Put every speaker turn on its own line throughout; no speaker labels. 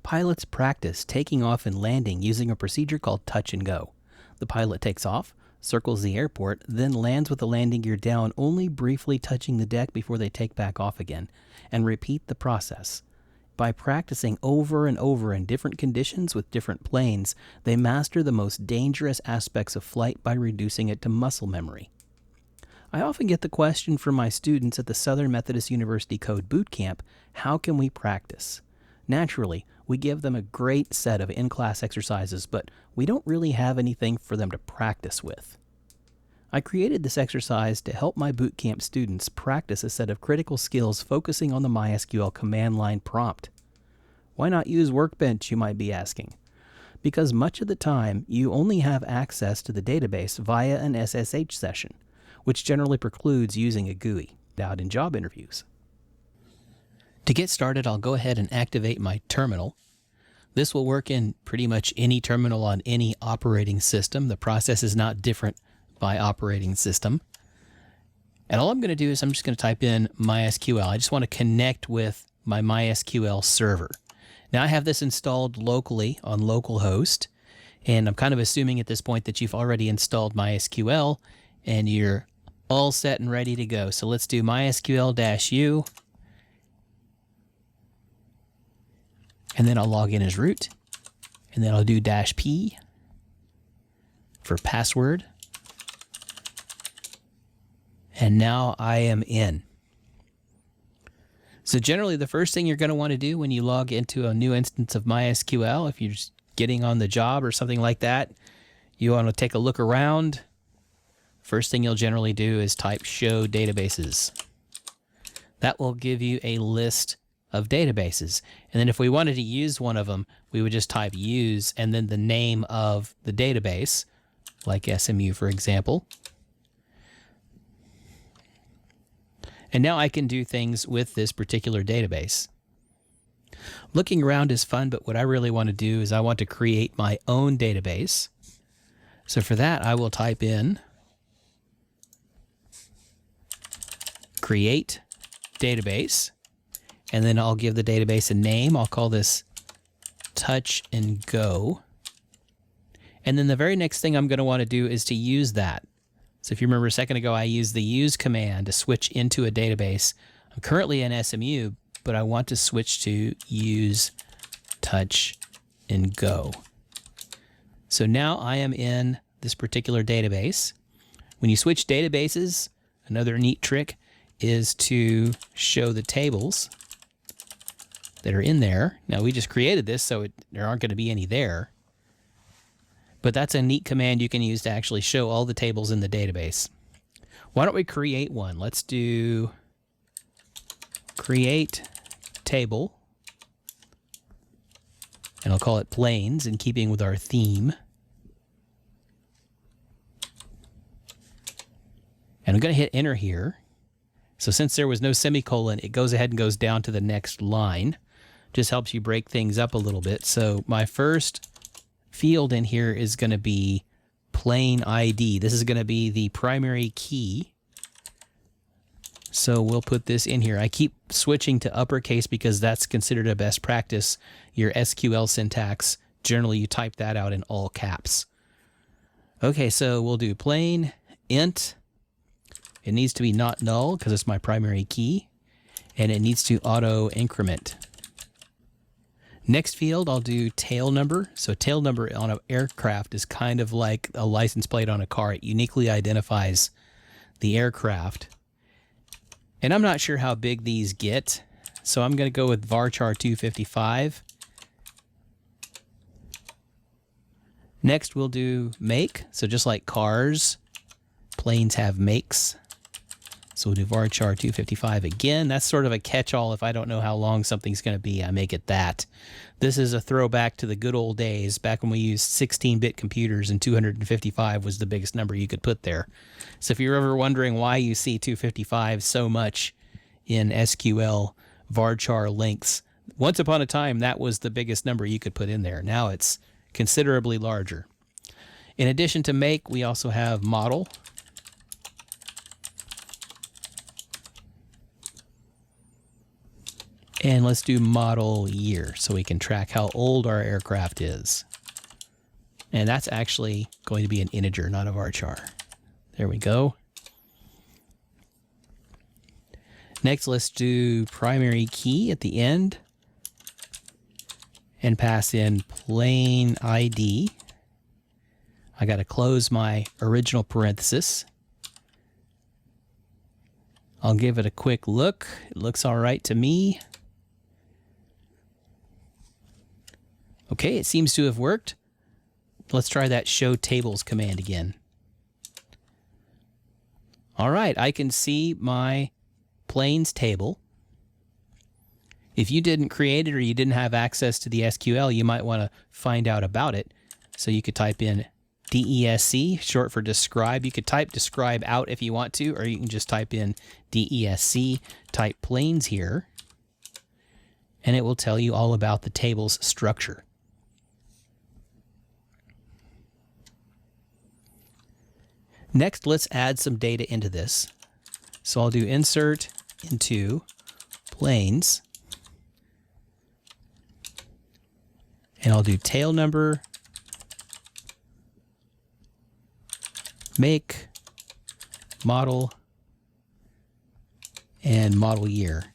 Pilots practice taking off and landing using a procedure called touch and go. The pilot takes off, circles the airport, then lands with the landing gear down, only briefly touching the deck before they take back off again, and repeat the process. By practicing over and over in different conditions with different planes, they master the most dangerous aspects of flight by reducing it to muscle memory. I often get the question from my students at the Southern Methodist University Code Bootcamp, how can we practice? Naturally, we give them a great set of in-class exercises, but we don't really have anything for them to practice with. I created this exercise to help my bootcamp students practice a set of critical skills focusing on the MySQL command line prompt. Why not use Workbench, you might be asking? Because much of the time, you only have access to the database via an SSH session, which generally precludes using a GUI out in job interviews. To get started, I'll go ahead and activate my terminal. This will work in pretty much any terminal on any operating system. The process is not different by operating system. And all I'm going to do is I'm just going to type in MySQL. I just want to connect with my MySQL server. Now I have this installed locally on localhost, and I'm kind of assuming at this point that you've already installed MySQL and you're all set and ready to go. So let's do MySQL-U. And then I'll log in as root, and then I'll do -P for password. And now I am in. So generally the first thing you're going to want to do when you log into a new instance of MySQL, if you're just getting on the job or something like that, you want to take a look around. First thing you'll generally do is type show databases. That will give you a list of databases. And then if we wanted to use one of them, we would just type use and then the name of the database, like SMU, for example. And now I can do things with this particular database. Looking around is fun, but what I really want to do is I want to create my own database. So for that, I will type in create database. And then I'll give the database a name. I'll call this touch and go. And then the very next thing I'm going to want to do is to use that. So if you remember a second ago, I used the use command to switch into a database. I'm currently in SMU, but I want to switch to use touch and go. So now I am in this particular database. When you switch databases, another neat trick is to show the tables that are in there. Now we just created this, so there aren't going to be any there. But that's a neat command you can use to actually show all the tables in the database. Why don't we create one? Let's do create table. And I'll call it planes in keeping with our theme. And I'm going to hit enter here. So since there was no semicolon, it goes ahead and goes down to the next line. Just helps you break things up a little bit. So my first field in here is going to be plane ID. This is going to be the primary key. So we'll put this in here. I keep switching to uppercase because that's considered a best practice. Your SQL syntax, generally you type that out in all caps. Okay, so we'll do plain int. It needs to be not null because it's my primary key. And it needs to auto increment. Next field, I'll do tail number. So tail number on an aircraft is kind of like a license plate on a car. It uniquely identifies the aircraft. And I'm not sure how big these get, so I'm going to go with varchar 255. Next, we'll do make. So just like cars, planes have makes. So we'll do varchar 255 again. That's sort of a catch-all. If I don't know how long something's going to be, I make it that. This is a throwback to the good old days, back when we used 16-bit computers and 255 was the biggest number you could put there. So if you're ever wondering why you see 255 so much in SQL varchar lengths, once upon a time that was the biggest number you could put in there. Now it's considerably larger. In addition to make, we also have model. And let's do model year so we can track how old our aircraft is. And that's actually going to be an integer, not a varchar. There we go. Next, let's do primary key at the end and pass in plane ID. I got to close my original parenthesis. I'll give it a quick look. It looks all right to me. Okay, it seems to have worked. Let's try that show tables command again. All right, I can see my planes table. If you didn't create it or you didn't have access to the SQL, you might want to find out about it. So you could type in DESC, short for describe. You could type describe out if you want to, or you can just type in DESC, type planes here, and it will tell you all about the table's structure. Next, let's add some data into this. So I'll do insert into planes, and I'll do tail number, make, model, and model year.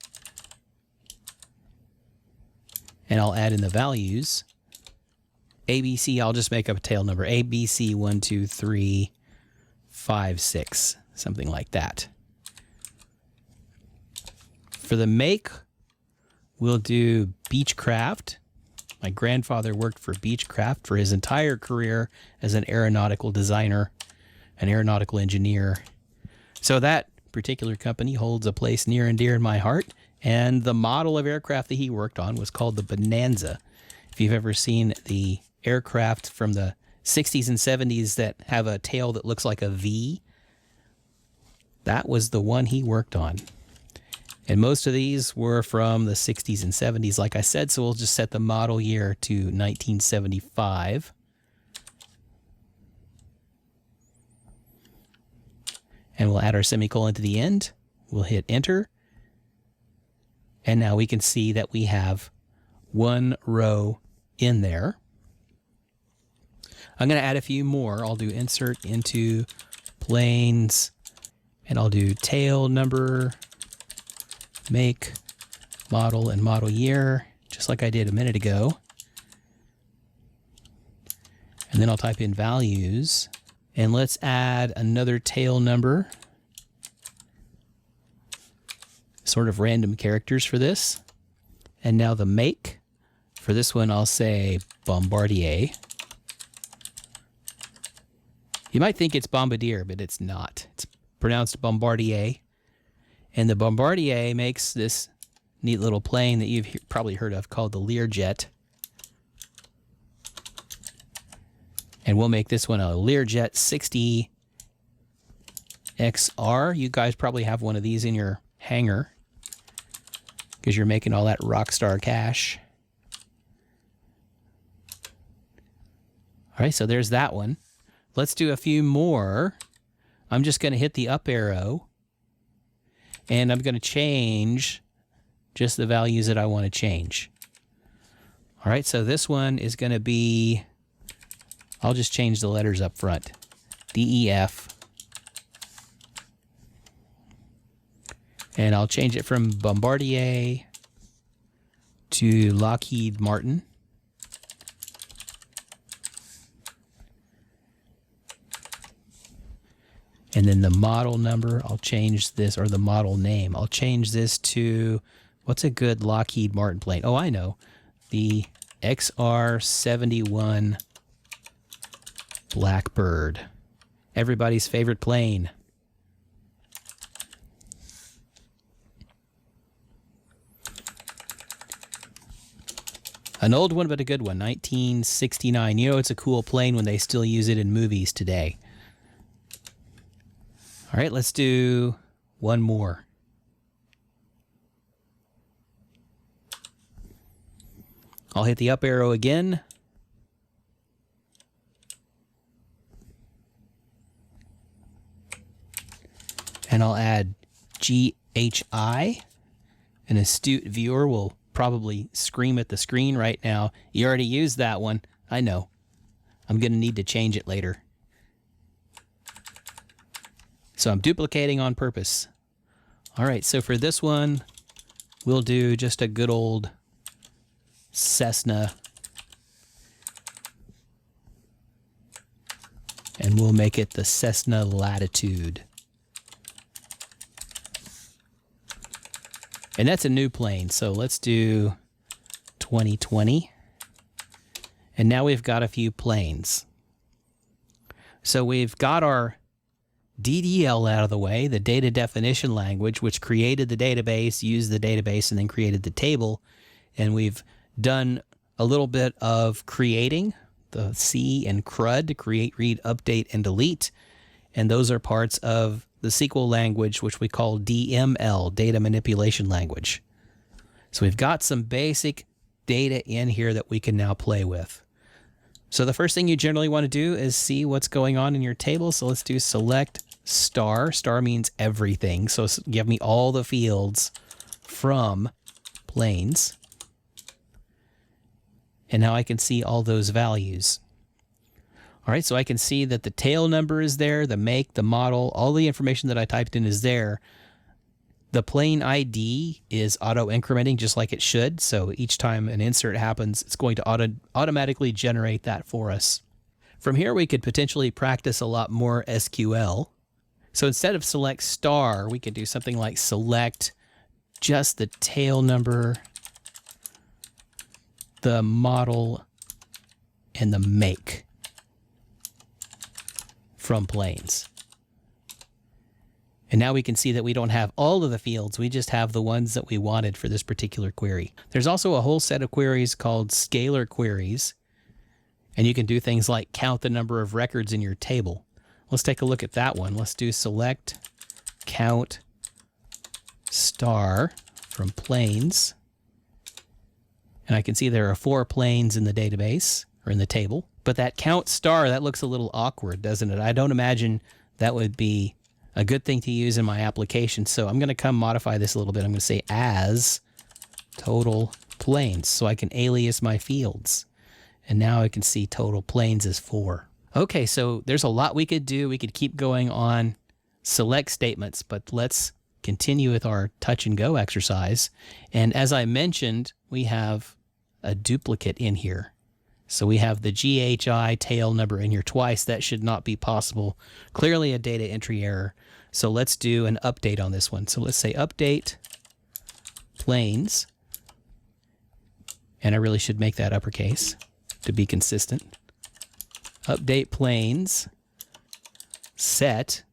And I'll add in the values. ABC, I'll just make up a tail number. ABC 1, 2, 3, 5, 6, something like that. For the make, we'll do Beechcraft. My grandfather worked for Beechcraft for his entire career as an aeronautical designer, an aeronautical engineer. So that particular company holds a place near and dear in my heart. And the model of aircraft that he worked on was called the Bonanza. If you've ever seen the aircraft from the 60s and 70s that have a tail that looks like a V, that was the one he worked on. And most of these were from the 60s and 70s, like I said, so we'll just set the model year to 1975. And we'll add our semicolon to the end. We'll hit enter. And now we can see that we have one row in there. I'm going to add a few more. I'll do insert into planes, and I'll do tail number, make, model, and model year, just like I did a minute ago. And then I'll type in values, and let's add another tail number, sort of random characters for this. And now the make. For this one, I'll say Bombardier. You might think it's Bombardier, but it's not. It's pronounced Bombardier. And the Bombardier makes this neat little plane that you've probably heard of called the Learjet. And we'll make this one a Learjet 60 XR. You guys probably have one of these in your hangar because you're making all that Rockstar cash. All right, so there's that one. Let's do a few more. I'm just going to hit the up arrow, and I'm going to change just the values that I want to change. All right, so this one is going to be, I'll just change the letters up front. DEF. And I'll change it from Bombardier to Lockheed Martin. And then the model number, I'll change this, or the model name. I'll change this to, what's a good Lockheed Martin plane? Oh, I know. The XR-71 Blackbird. Everybody's favorite plane. An old one, but a good one. 1969. You know, it's a cool plane when they still use it in movies today. All right, let's do one more. I'll hit the up arrow again. And I'll add GHI An astute viewer will probably scream at the screen right now, "You already used that one." I know. I'm going to need to change it later. So I'm duplicating on purpose. All right, so for this one, we'll do just a good old Cessna. And we'll make it the Cessna Latitude. And that's a new plane, so let's do 2020. And now we've got a few planes. So we've got our DDL out of the way, the data definition language, which created the database, used the database, and then created the table. And we've done a little bit of creating the C and CRUD to create, read, update, and delete. And those are parts of the SQL language, which we call DML, data manipulation language. So we've got some basic data in here that we can now play with. So the first thing you generally want to do is see what's going on in your table. So let's do select star. Star means everything. So give me all the fields from planes. And now I can see all those values. All right, so I can see that the tail number is there, the make, the model, all the information that I typed in is there. The plane ID is auto-incrementing just like it should. So each time an insert happens, it's going to automatically generate that for us. From here, we could potentially practice a lot more SQL. So instead of select star, we could do something like select just the tail number, the model, and the make from planes. And now we can see that we don't have all of the fields, we just have the ones that we wanted for this particular query. There's also a whole set of queries called scalar queries, and you can do things like count the number of records in your table. Let's take a look at that one. Let's do select count star from planes. And I can see there are 4 planes in the database, or in the table. But that count star, that looks a little awkward, doesn't it? I don't imagine that would be a good thing to use in my application. So I'm going to come modify this a little bit. I'm going to say as total planes, so I can alias my fields. And now I can see total planes is 4. Okay, so there's a lot we could do. We could keep going on select statements, but let's continue with our touch and go exercise. And as I mentioned, we have a duplicate in here. So we have the GHI tail number in here twice. That should not be possible. Clearly a data entry error. So let's do an update on this one. So let's say update planes. And I really should make that uppercase to be consistent. Update planes set.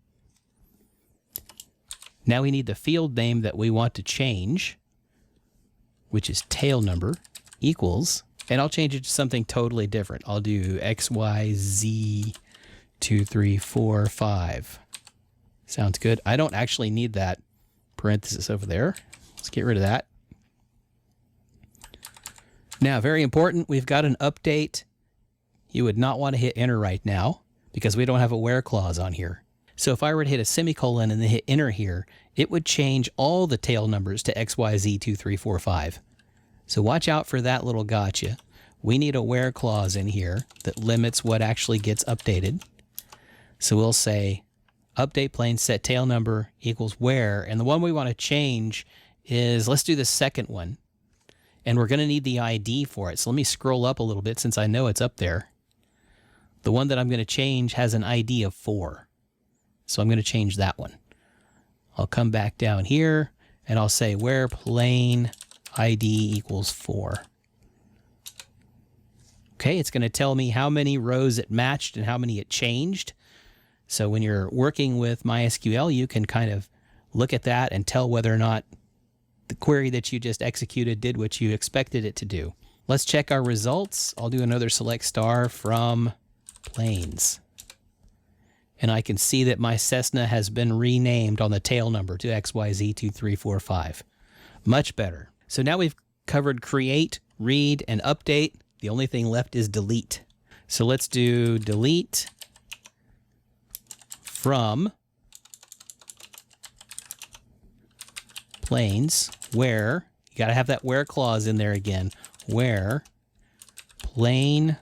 Now we need the field name that we want to change, which is tail number, equals, and I'll change it to something totally different. I'll do XYZ2345. Sounds good. I don't actually need that parenthesis over there. Let's get rid of that. Now, very important, we've got an update. You would not want to hit enter right now because we don't have a where clause on here. So if I were to hit a semicolon and then hit enter here, it would change all the tail numbers to XYZ2345. So watch out for that little gotcha. We need a where clause in here that limits what actually gets updated. So we'll say update plane set tail number equals where, and the one we want to change is, let's do the second one. And we're going to need the ID for it. So let me scroll up a little bit since I know it's up there. The one that I'm going to change has an ID of 4. So I'm going to change that one. I'll come back down here and I'll say where plane ID equals 4. Okay, it's going to tell me how many rows it matched and how many it changed. So when you're working with MySQL, you can kind of look at that and tell whether or not the query that you just executed did what you expected it to do. Let's check our results. I'll do another select star from planes. And I can see that my Cessna has been renamed on the tail number to XYZ2345. Much better. So now we've covered create, read, and update. The only thing left is delete. So let's do delete from planes where, you got to have that where clause in there again, where plain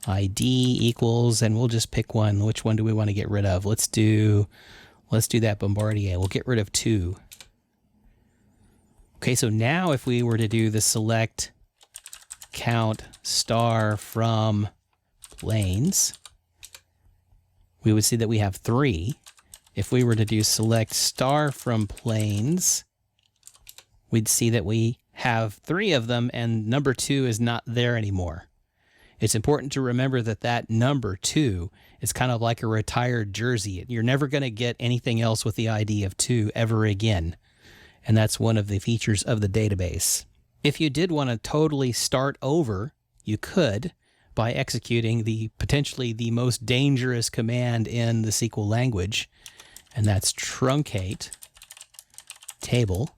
ID equals, and we'll just pick one. Which one do we want to get rid of? Let's do that Bombardier. We'll get rid of 2. Okay, so now if we were to do the select count star from planes, we would see that we have 3. If we were to do select star from planes, we'd see that we have 3 of them, and number 2 is not there anymore. It's important to remember that that number 2 is kind of like a retired jersey. You're never going to get anything else with the ID of 2 ever again. And that's one of the features of the database. If you did want to totally start over, you could by executing the potentially the most dangerous command in the SQL language, and that's truncate table,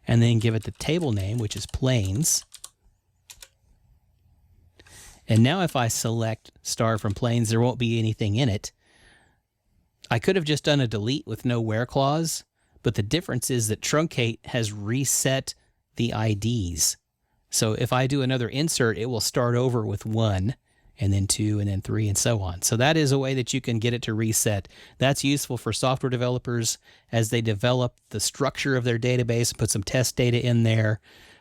and then give it the table name, which is planes. And now if I select star from planes, there won't be anything in it. I could have just done a delete with no where clause, but the difference is that truncate has reset the IDs. So if I do another insert, it will start over with 1, and then 2, and then 3, and so on. So that is a way that you can get it to reset. That's useful for software developers as they develop the structure of their database, put some test data in there,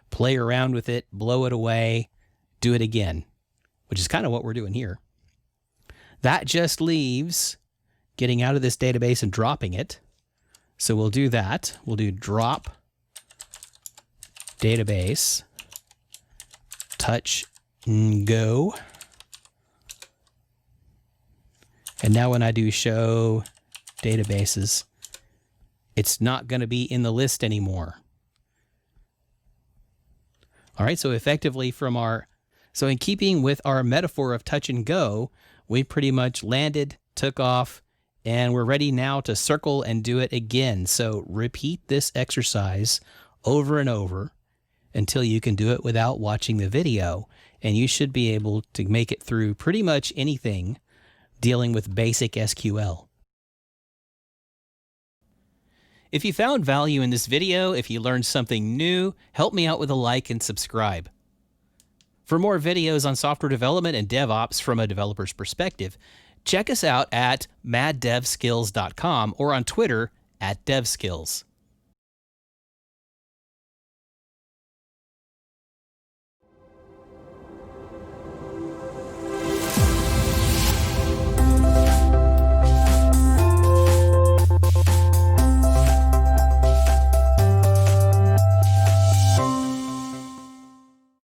play around with it, blow it away, do it again, which is kind of what we're doing here. That just leaves getting out of this database and dropping it. So we'll do that. We'll do drop database touch and go. And now when I do show databases, it's not going to be in the list anymore. All right, so effectively so in keeping with our metaphor of touch and go, we pretty much landed, took off, and we're ready now to circle and do it again. So repeat this exercise over and over until you can do it without watching the video, and you should be able to make it through pretty much anything dealing with basic SQL. If you found value in this video, if you learned something new, help me out with a like and subscribe. For more videos on software development and DevOps from a developer's perspective, check us out at maddevskills.com or on Twitter @devskills.